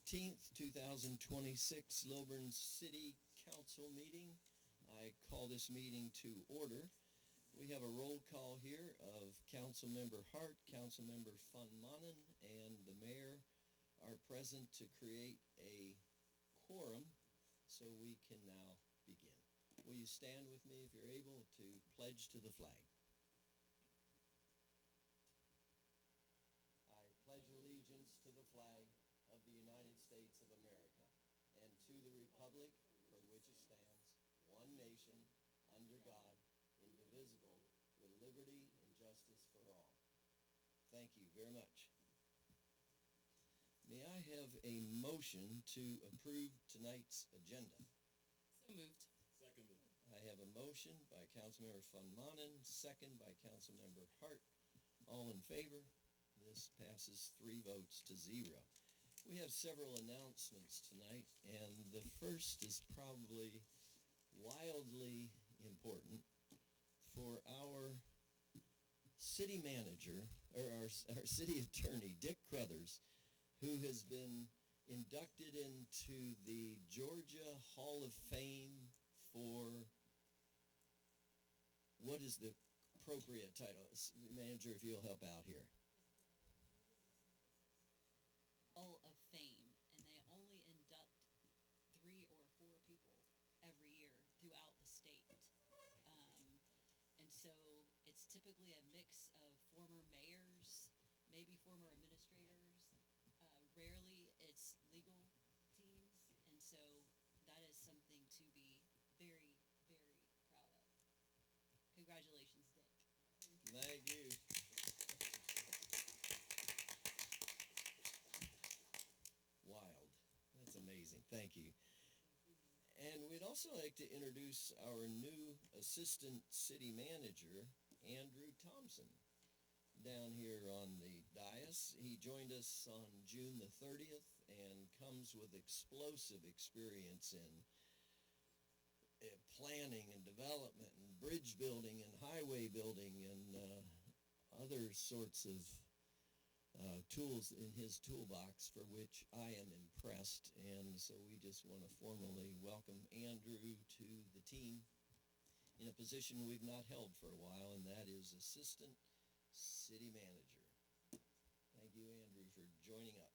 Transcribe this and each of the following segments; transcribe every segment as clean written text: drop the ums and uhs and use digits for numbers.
15th, 2026 Lilburn City Council meeting. I call this meeting to order. We have a roll call here of Councilmember Hart, Councilmember Funmanen, and the mayor are present to create a quorum, so we can now begin. Will you stand with me if you're able to pledge to the flag? I pledge allegiance to the flag of the United States of America and to the republic for which it stands, one nation, under God, indivisible, with liberty and justice for all. Thank you very much. May I have a motion to approve tonight's agenda? So moved. Seconded. I have a motion by Councilmember Funmanen, second by Councilmember Hart. All in favor? This passes 3 votes to 0. We have several announcements tonight, and the first is probably wildly important for our city manager, or our city attorney, Dick Crothers, who has been inducted into the Georgia Hall of Fame for, what is the appropriate title? Manager, if you'll help out here. Hall of Fame, and they only induct 3 or 4 people every year throughout the state. And so it's typically a mix of former mayors, maybe former administrators. Rarely it's legal teams, and so that is something to be very, very proud of. Congratulations, Dick. Thank you. Wild. That's amazing. Thank you. And we'd also like to introduce our new assistant city manager, Andrew Thompson, down here on the dais. He joined us on June the 30th and comes with explosive experience in planning and development and bridge building and highway building and other sorts of tools in his toolbox, for which I am impressed. And so we just want to formally welcome Andrew to the team in a position we've not held for a while, and that is assistant city manager. Thank you, Andrew, for joining up.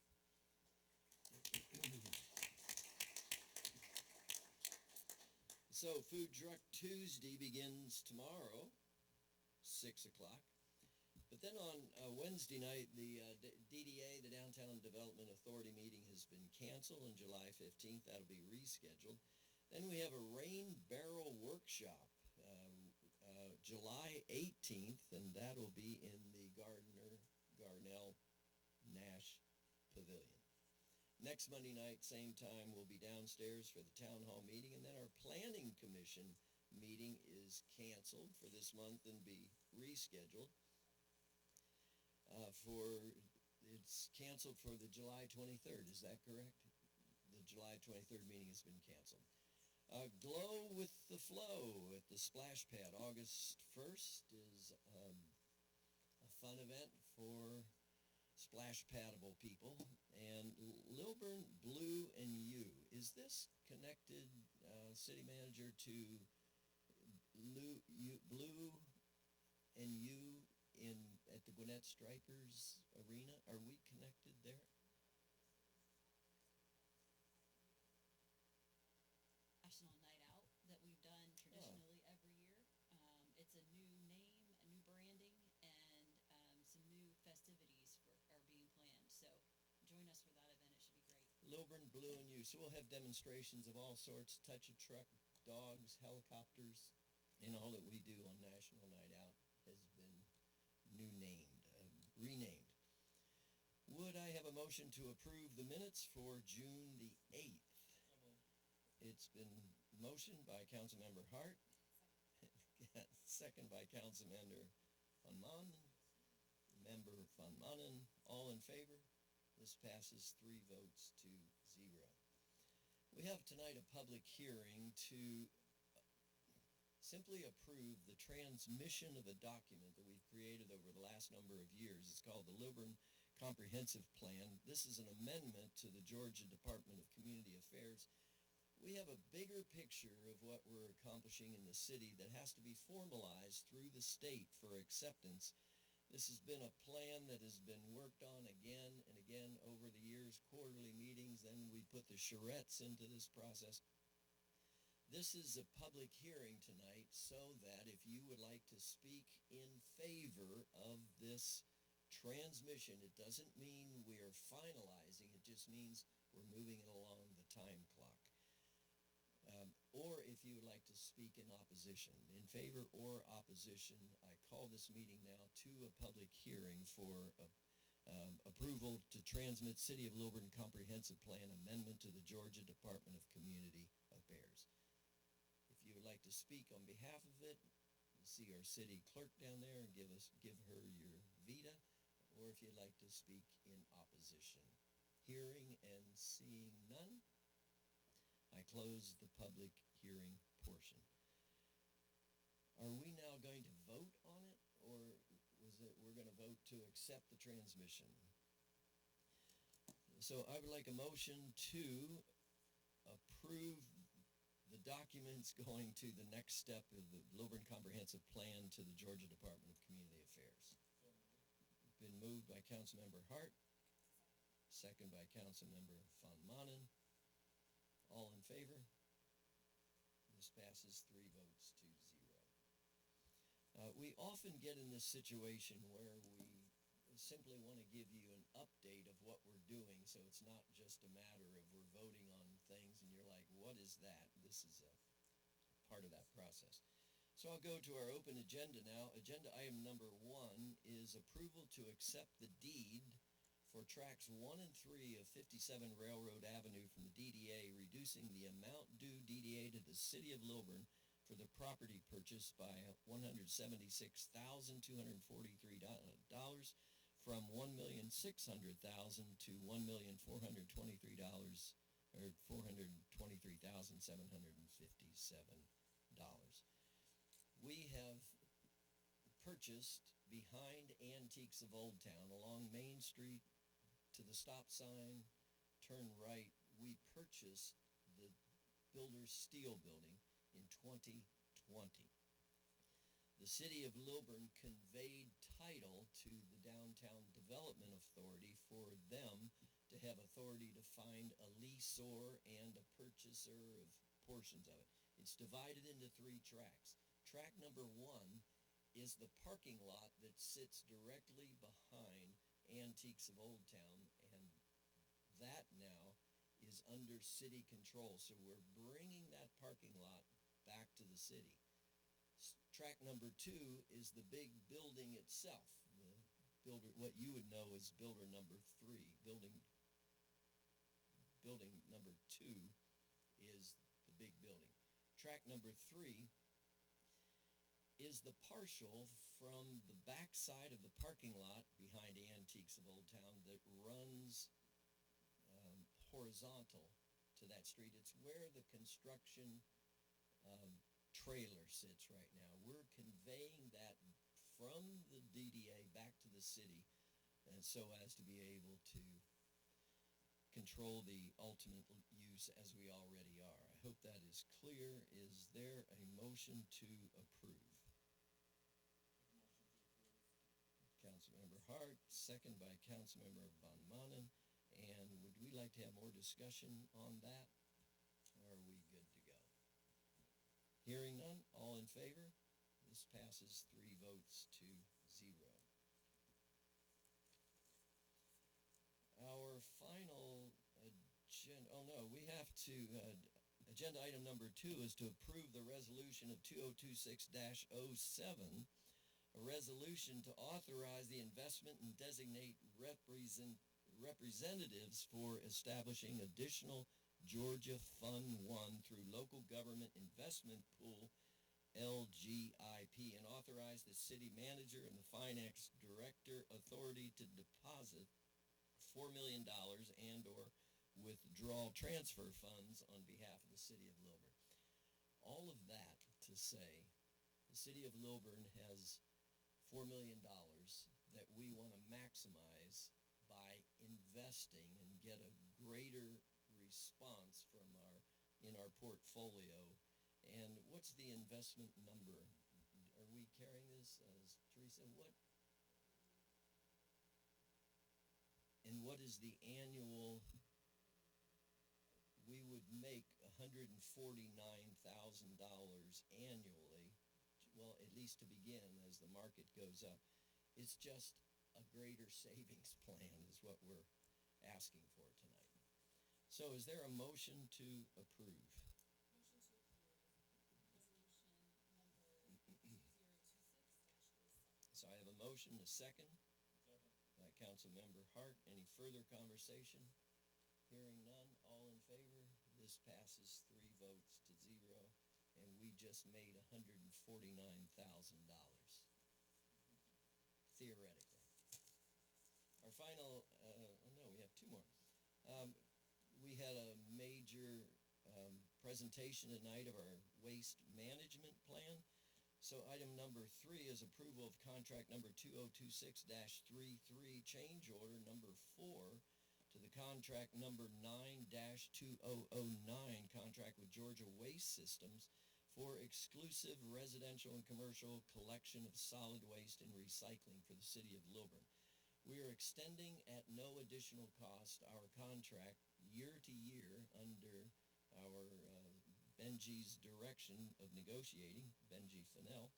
So Food Truck Tuesday begins tomorrow, 6 o'clock. But then on Wednesday night, the DDA, the Downtown Development Authority meeting, has been canceled on July 15th. That'll be rescheduled. Then we have a rain barrel workshop, July 18th, and that'll be in the Garnell Nash Pavilion. Next Monday night, same time, we'll be downstairs for the town hall meeting, and then our planning commission meeting is canceled for this month and be rescheduled. It's canceled for the July 23rd, is that correct? The July 23rd meeting has been canceled. Glow with the Flow at the Splash Pad, August 1st, is a fun event for splash padable people. And Lilburn Blue and You, is this connected, city manager, to Blue and You at the Gwinnett Strikers Arena? Are we connected there? National Night Out that we've done traditionally every year. It's a new name, a new branding, and some new festivities are being planned. So join us for that event. It should be great. Lilburn Blue and You. So we'll have demonstrations of all sorts, touch-a-truck, dogs, helicopters, and all that we do on National Night Out has been renamed. Would I have a motion to approve the minutes for June the 8th? It's been motioned by Councilmember Hart, second by Councilmember Funmanen. Member Funmanen, all in favor? This passes 3 votes to 0. We have tonight a public hearing to simply approve the transmission of a document that we've created over the last number of years. It's called the Lilburn comprehensive plan. This is an amendment to the Georgia Department of Community Affairs. We have a bigger picture of what we're accomplishing in the city that has to be formalized through the state for acceptance. This has been a plan that has been worked on again and again over the years, quarterly meetings, then we put the charrettes into this process. This is a public hearing tonight so that if you would like to speak in favor of this transmission, it doesn't mean we are finalizing, it just means we're moving it along the time clock. Or if you would like to speak in opposition, in favor or opposition, I call this meeting now to a public hearing for approval to transmit City of Lilburn Comprehensive Plan Amendment to the Georgia Department of Community Affairs. If you would like to speak on behalf of it, see our city clerk down there and give her your vita, or if you'd like to speak in opposition. Hearing and seeing none, I close the public hearing portion. Are we now going to vote on it, or was it we're going to vote to accept the transmission? So I would like a motion to approve the documents going to the next step of the Lilburn Comprehensive Plan to the Georgia Department of Community Affairs. Been moved by Councilmember Hart, second by Councilmember Von Manen. All in favor? This passes 3 votes to 0. We often get in this situation where we simply want to give you an update of what we're doing, so it's not just a matter of we're voting on things and you're like, what is that? This is a part of that process. So I'll go to our open agenda now. Agenda item number 1 is approval to accept the deed for tracks 1 and 3 of 57 Railroad Avenue from the DDA, reducing the amount due DDA to the City of Lilburn for the property purchase by $176,243 from $1,600,000 to $1,423,757. We have purchased behind Antiques of Old Town along Main Street to the stop sign, turn right. We purchased the Builder's Steel building in 2020. The City of Lilburn conveyed title to the Downtown Development Authority for them to have authority to find a leaseor and a purchaser of portions of it. It's divided into 3 tracks. Track number 1 is the parking lot that sits directly behind Antiques of Old Town, and that now is under city control. So we're bringing that parking lot back to the city. Track number 2 is the big building itself. The builder, what you would know as builder number 3. Building number 2 is the big building. Track number 3 is the partial from the back side of the parking lot behind Antiques of Old Town that runs horizontal to that street. It's where the construction trailer sits right now. We're conveying that from the DDA back to the city, and so as to be able to control the ultimate use as we already are. I hope that is clear. Is there a motion to approve? Councilmember Hart, second by Councilmember Von Manen. And would we like to have more discussion on that, or are we good to go? Hearing none, all in favor? This passes 3 votes to 0. Our final agenda item number 2 is to approve the resolution of 2026-07, a resolution to authorize the investment and designate representatives for establishing additional Georgia Fund 1 through Local Government Investment Pool, LGIP, and authorize the city manager and the finance director authority to deposit $4 million and or withdraw transfer funds on behalf of the City of Lilburn. All of that to say, the City of Lilburn has $4 million that we want to maximize investing and get a greater response from in our portfolio. And what's the investment number? Are we carrying this, Teresa? What is the annual? We would make $149,000 annually, well, at least to begin, as the market goes up. It's just a greater savings plan is what we're asking for tonight. So is there a motion to approve? So I have a motion, a second, by Councilmember Hart. Any further conversation? Hearing none, all in favor? This passes 3 votes to 0, and we just made $149,000, theoretically. Our final, no, we have 2 more. We had a major presentation tonight of our waste management plan. So item number 3 is approval of contract number 2026-33, change order number 4 to the contract number 9-2009, contract with Georgia Waste Systems for exclusive residential and commercial collection of solid waste and recycling for the City of Lilburn. We are extending at no additional cost our contract year to year under our Benji's direction of negotiating, Benji Fennell.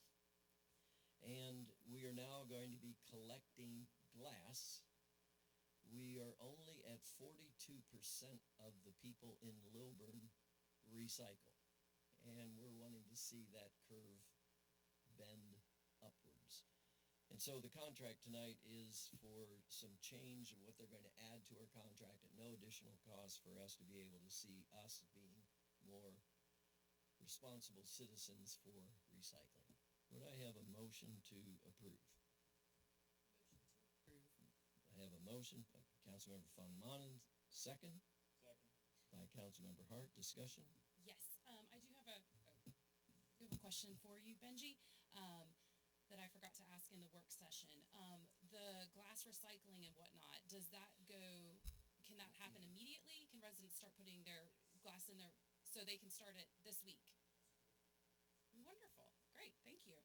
And we are now going to be collecting glass. We are only at 42% of the people in Lilburn recycle. And we're wanting to see that curve bend upwards. And so the contract tonight is for some change of what they're going to add to our contract at no additional cost for us to be able to see us being more responsible citizens for recycling. Would I have a motion to approve? Motion to approve. I have a motion by Councilmember Von Manen, second. Second. By Councilmember Hart. Discussion? Yes, I do have a question for you, Benji, that I forgot to ask in the work session. The glass recycling and whatnot, can that happen immediately? Can residents start putting their glass in there so they can start it this week? Wonderful. Great. Thank you.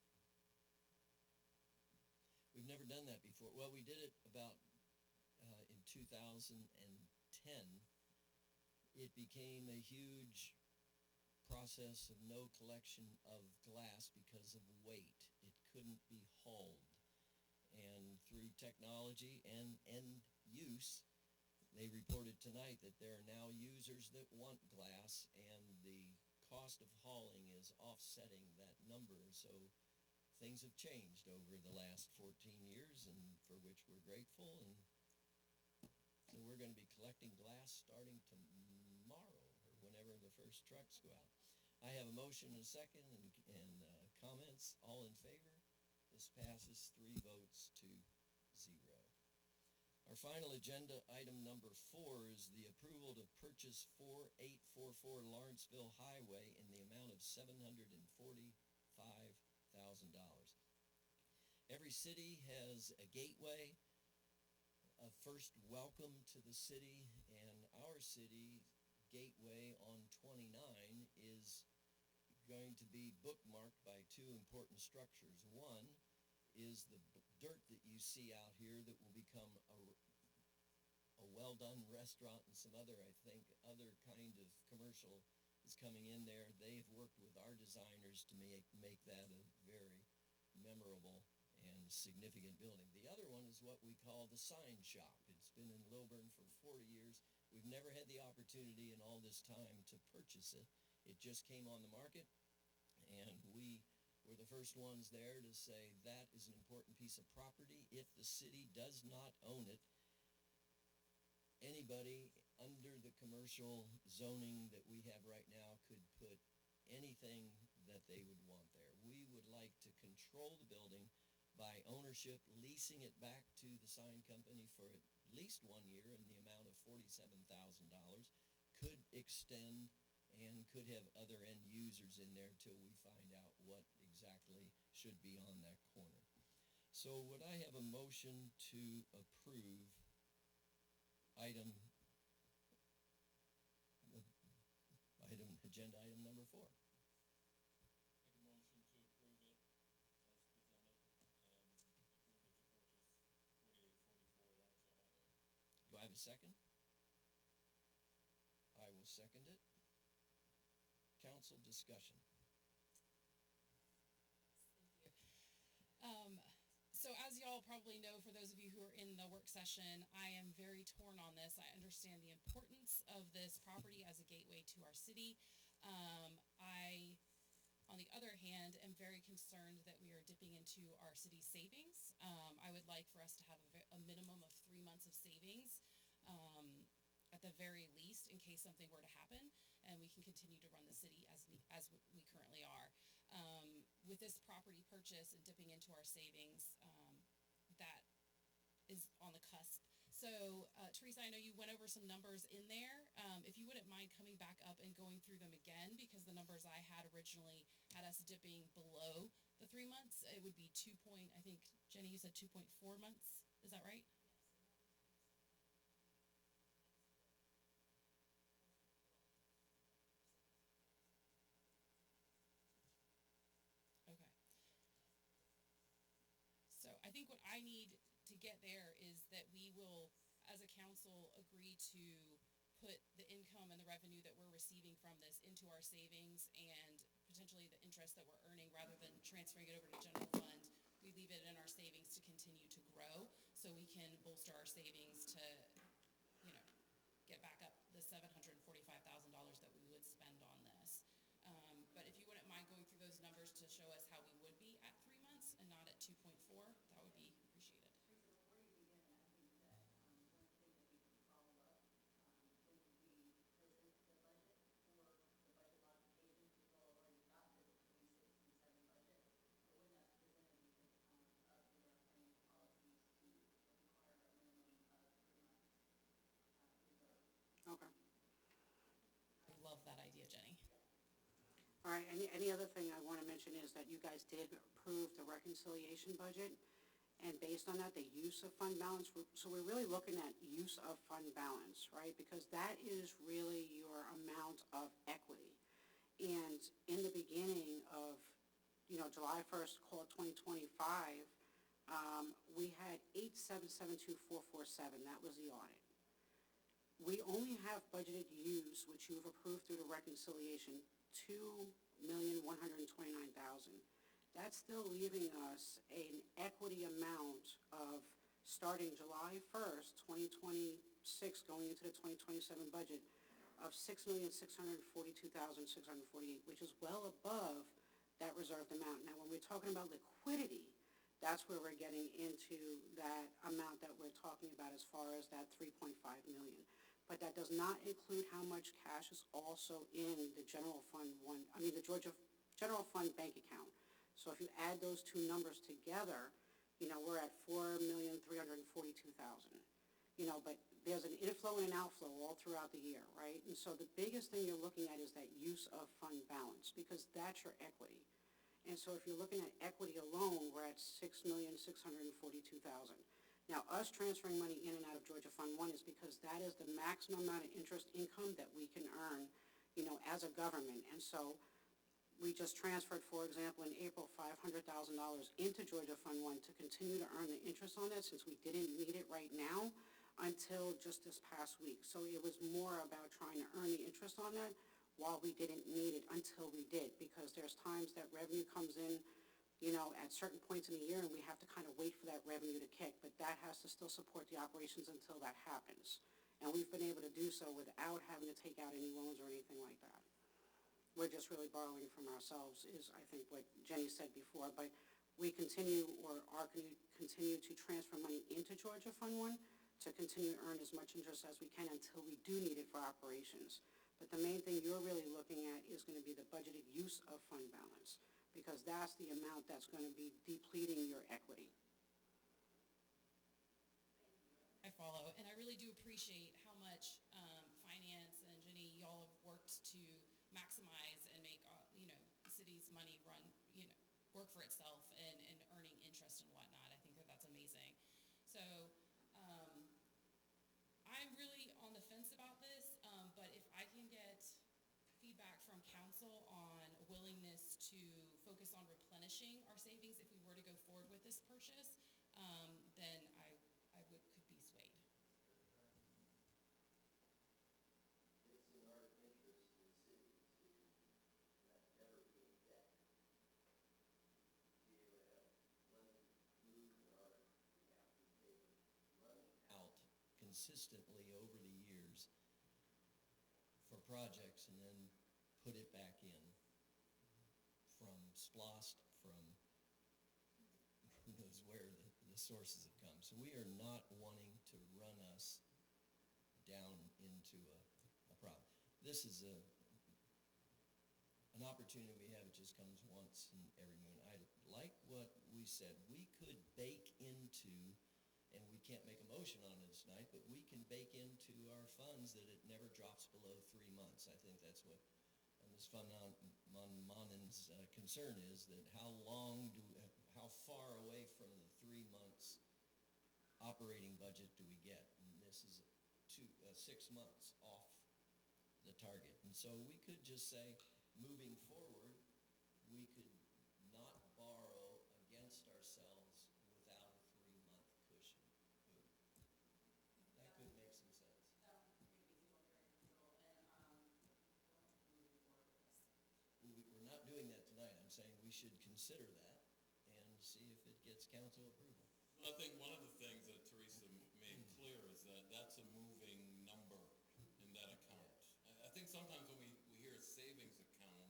We've never done that before. Well, we did it about in 2010. It became a huge process of no collection of glass because of weight. It couldn't be hauled. And through technology and use, they reported tonight that there are now users that want glass, and the cost of hauling is offsetting that number. So things have changed over the last 14 years, and for which we're grateful. And so we're going to be collecting glass starting tomorrow or whenever the first trucks go out. I have a motion and a second, and comments. All in favor? This passes 3 votes to 0. Our final agenda item number 4 is the approval to purchase 4844 Lawrenceville Highway in the amount of $745,000. Every city has a gateway, a first welcome to the city, and our city gateway on 29 is going to be bookmarked by 2 important structures. One is the dirt that you see out here that will become a well-done restaurant and some other, I think, other kind of commercial is coming in there. They've worked with our designers to make that a very memorable and significant building. The other one is what we call the sign shop. It's been in Lilburn for 40 years. We've never had the opportunity in all this time to purchase it. It just came on the market, and we were the first ones there to say that is an important piece of property. If the city does not own it, anybody under the commercial zoning that we have right now could put anything that they would want there. We would like to control the building by ownership, leasing it back to the sign company for at least 1 year in the amount of $47,000, could extend and could have other end users in there till we find out what exactly should be on that corner. So would I have a motion to approve item, agenda item number 4. Make a motion to approve it as presented and agreement to purchase 4844 Lawrence, Ohio. Do I have a second? I will second it. Council discussion. Thank you. So as y'all probably know, for those of you who are in the work session, I am very torn on this. I understand the importance of this property as a gateway to our city. I, on the other hand, am very concerned that we are dipping into our city's savings. I would like for us to have a minimum of 3 months of savings, at the very least, in case something were to happen, and we can continue to run the city as we currently are. With this property purchase and dipping into our savings, that is on the cusp. So, Teresa, I know you went over some numbers in there. If you wouldn't mind coming back up and going through them again, because the numbers I had originally had us dipping below the 3 months. It would be I think, Jenny, you said 2.4 months. Is that right? Okay. So I think what I need to get there is that we will, as a council, agree to put the income and the revenue that we're receiving from this into our savings, and potentially the interest that we're earning, rather than transferring it over to general fund, we leave it in our savings to continue to grow, so we can bolster our savings to, get back up the $745,000 that we would spend on this. But if you wouldn't mind going through those numbers to show us how we would be at 3 months and not at 2.4, that would be appreciated. Before you begin, I think that one thing that we can follow up, when we present the budget for the budget modifications, you all have already got the 26 and 7 budget, but when that's presented, we can update our financial policies to require a minimum of 3 months reserve. Okay. I love that idea, Jenny. All right, any other thing I want to mention is that you guys did approve the reconciliation budget, and based on that, the use of fund balance, so we're really looking at use of fund balance, right? Because that is really your amount of equity. And in the beginning of, July 1st, call it 2025, we had 8772447, that was the audit. We only have budgeted use, which you've approved through the reconciliation, $2,129,000. That's still leaving us an equity amount of, starting July 1st, 2026, going into the 2027 budget, of $6,642,648, which is well above that reserved amount. Now, when we're talking about liquidity, that's where we're getting into that amount that we're talking about as far as that $3.5 million. But that does not include how much cash is also in the general fund the Georgia general fund bank account. So if you add those two numbers together, we're at $4,342,000. But there's an inflow and an outflow all throughout the year, right? And so the biggest thing you're looking at is that use of fund balance, because that's your equity. And so if you're looking at equity alone, we're at $6,642,000. Now, us transferring money in and out of Georgia Fund 1 is because that is the maximum amount of interest income that we can earn, as a government. And so we just transferred, for example, in April, $500,000 into Georgia Fund 1 to continue to earn the interest on that, since we didn't need it right now until just this past week. So it was more about trying to earn the interest on that while we didn't need it until we did, because there's times that revenue comes in, at certain points in the year, and we have to kind of wait for that revenue to kick, but that has to still support the operations until that happens. And we've been able to do so without having to take out any loans or anything like that. We're just really borrowing from ourselves, is I think what Jenny said before, but we continue to transfer money into Georgia Fund 1 to continue to earn as much interest as we can until we do need it for operations. But the main thing you're really looking at is going to be the budgeted use of fund balance, because that's the amount that's going to be depleting your equity. I follow, and I really do appreciate how much finance and Jenny, y'all have worked to maximize and make the city's money run, work for itself and earning interest and whatnot. I think that that's amazing. So I'm really diminishing our savings if we were to go forward with this purchase, then I could be swayed. It's in our interest in the city to never be in debt. Be able to have money moved in our behalf. We take money out consistently over the years for projects and then put it back in from SPLOST, from who knows where the sources have come. So we are not wanting to run us down into a problem. This is an opportunity we have. It just comes once in every moon. I like what we said. We could bake into, and we can't make a motion on it tonight, but we can bake into our funds that it never drops below 3 months. I think that's what Ms. Van Monen's concern is, that how far away from the 3 months operating budget do we get? And this is 6 months off the target. And so we could just say, moving forward, we could not borrow against ourselves without a 3-month cushion. That could make some sense. We're not doing that tonight. I'm saying we should consider that and see if it gets council approval. I think one of the things that Teresa made clear is that that's a moving number in that account. I think sometimes when we hear a savings account,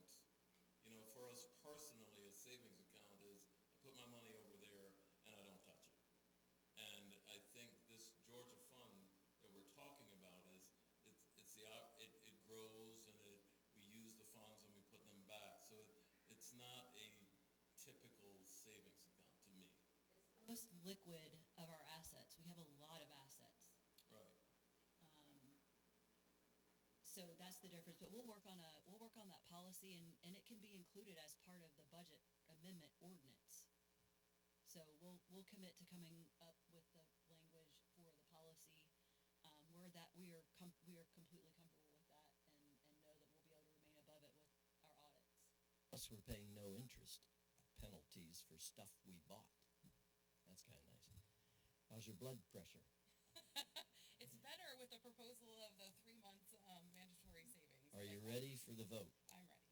for us personally, a savings account is I put my money over there and I don't touch it. And I think this Georgia fund that we're talking about it grows and we use the funds and we put them back. So it's not a typical savings account to me. Most liquid of our assets. We have a lot of assets. Right. So that's the difference. But we'll work on that policy, and it can be included as part of the budget amendment ordinance. So we'll commit to coming up with the language for the policy we are completely comfortable with that, and know that we'll be able to remain above it with our audits. Plus, we're paying no interest penalties for stuff we bought. That's kind of nice. How's your blood pressure? It's better with the proposal of the 3 months mandatory savings. Are you ready for the vote? I'm ready.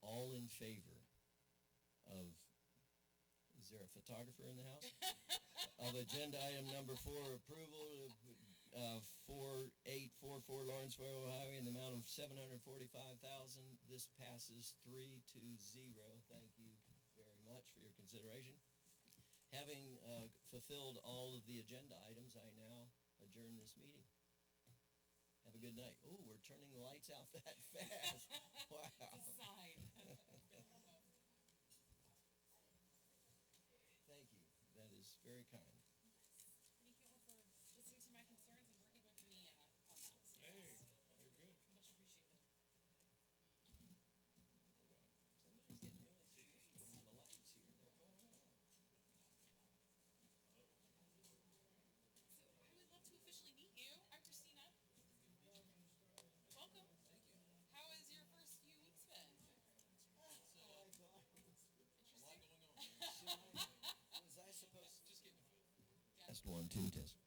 All in favor of, is there a photographer in the house? Of agenda item number 4, approval of 4844 Lawrenceville Highway in the amount of $745,000. This passes 3-0. Thank you very much for your consideration. Having fulfilled all of the agenda items, I now adjourn this meeting. Have a good night. Oh, we're turning the lights out that fast. Wow. It's a sign. Thank you. That is very kind. Thank you all for listening to my concerns and working with me on that. Hey, you're good. Much appreciated. Somebody's getting really serious from the lights here. They're going on. So I would love to officially meet you. I'm Christina. Welcome. Thank you. How has your first few weeks been? A lot going on. Was I supposed to? Just getting a feel. Test 1, 2, test.